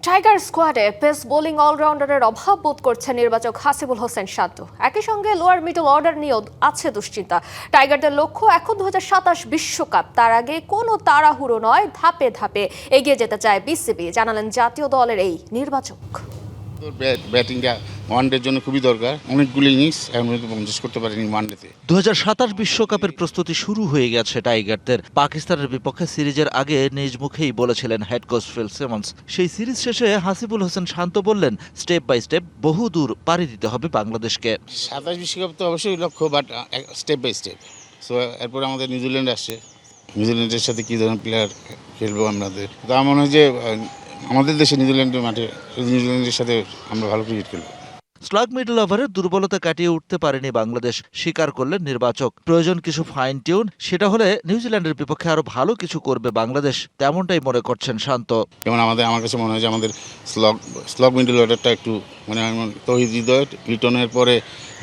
Tiger স্কোয়াডে pace bowling অলরাউন্ডারের অভাব বোধ করছেন নির্বাচক হাসিবুল হোসেন শান্ত। একই সঙ্গে লোয়ার মিডল অর্ডার নিয়েও আছে দুশ্চিন্তা। টাইগারদের লক্ষ্য এখন 2027 বিশ্বকাপ, তার আগে কোনো তাড়াহুড়ো নয়, ধাপে ধাপে এগিয়ে যেতে চায় বিসিবি, জানালেন জাতীয় দলের এই নির্বাচক। ব্যাটিংটা ওয়ানডের জন্য খুবই দরকার। অনেকগুলো ইনিংস এখন পর্যন্ত করতে পারেনি ওয়ানডেতে। 2027 বিশ্বকাপের প্রস্তুতি শুরু হয়ে গেছে টাইগারদের। পাকিস্তানের বিপক্ষে সিরিজের আগে নিজ মুখেই বলেছিলেন হেড কোচ ফিল সিমন্স। সেই সিরিজ শেষে হাসিবুল হোসেন শান্ত বললেন, স্টেপ বাই স্টেপ বহু দূর পাড়ি দিতে হবে বাংলাদেশকে। 27 বিশ্বকাপ তো অবশ্যই লক্ষ্য, but step by step. So এরপর আমাদের নিউজিল্যান্ড আসছে, নিউজিল্যান্ডের সাথে কী ধরনের প্লেয়ার খেলবো আমাদের। তো আমার মনে হয় যে আমাদের দেশে নিউজিল্যান্ডের মাঠে নিউজিল্যান্ডের সাথে আমরা ভালো ক্রিকেট খেলবো। স্লাগ মিডল ওভারের দুর্বলতা কাটিয়ে উঠতে পারেনি বাংলাদেশ, স্বীকার করলেন নির্বাচক। প্রয়োজন কিছু ফাইন টিউন, সেটা হলে নিউজিল্যান্ডের বিপক্ষে আরো ভালো কিছু করবে বাংলাদেশ, তেমনটাই মনে করছেন শান্ত। যেমন আমার কাছে মনে হয় যে আমাদের স্লগ মিডল অর্ডারটা একটু তৌহিদ হৃদয় লিটনের পরে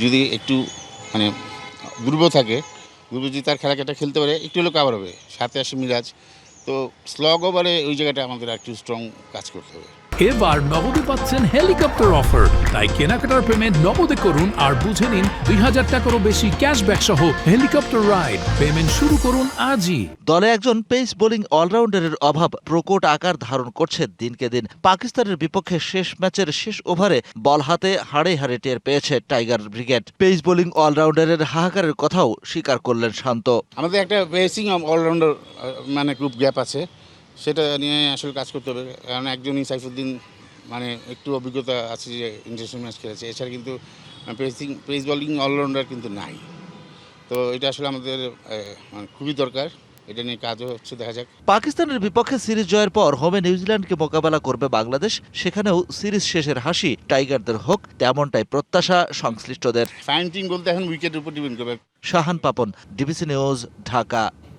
যদি একটু দুর্বল থাকে, দুর্বল যদি তার খেলাটা খেলতে পারে, একটু হলেও কাভার হবে। সাথে আসে মিরাজ, তো স্লগ ওভারে ওই জায়গাটা আমাদের একটু স্ট্রং কাজ করতে হবে। এবার নগদে পাচ্ছেন হেলিকপ্টার অফার, তাই কেনাকাটার পেমেন্ট নগদে করুন আর বুঝে নিন 2000 টাকারও বেশি ক্যাশব্যাক সহ হেলিকপ্টার রাইড। পেমেন্ট শুরু করুন আজই। দলে একজন পেস বোলিং অলরাউন্ডারের অভাব প্রকট আকার ধারণ করছে দিনকে দিন। পাকিস্তানের বিপক্ষে শেষ ম্যাচের শেষ ওভারে বল হাতে হাড়ে হাড়ে টের পেয়েছে টাইগার ব্রিগেড। পেস বোলিং অলরাউন্ডারের হাহাকারের কথাও স্বীকার করলেন শান্ত। আমাদের একটা পেসিং অলরাউন্ডার গ্রুপ গ্যাপ আছে, সেটা নিয়ে আসলে কাজ করতে হবে। কারণ একজনই সাইফুদ্দিন একটু অভিজ্ঞতা আছে, যে ইন্টারন্যাশনাল ম্যাচ খেলেছে, এছাড়া কিন্তু পেস বোলিং অলরাউন্ডার কিন্তু নাই। তো এটা আসলে আমাদের খুবই দরকার, এটা নিয়ে কাজও হচ্ছে, দেখা যাক। পাকিস্তানের বিপক্ষে সিরিজ জয়ের পর হোমে নিউজিল্যান্ডকে মোকাবেলা করবে বাংলাদেশ, সেখানেও সিরিজ শেষের হাসি টাইগারদের হোক, তেমনটাই প্রত্যাশা সংশ্লিষ্টদের। ফাইন টিম বলতে এখন উইকেটের উপর ডিপেন্ড করবে। Shahan Papon, DBC news, Dhaka.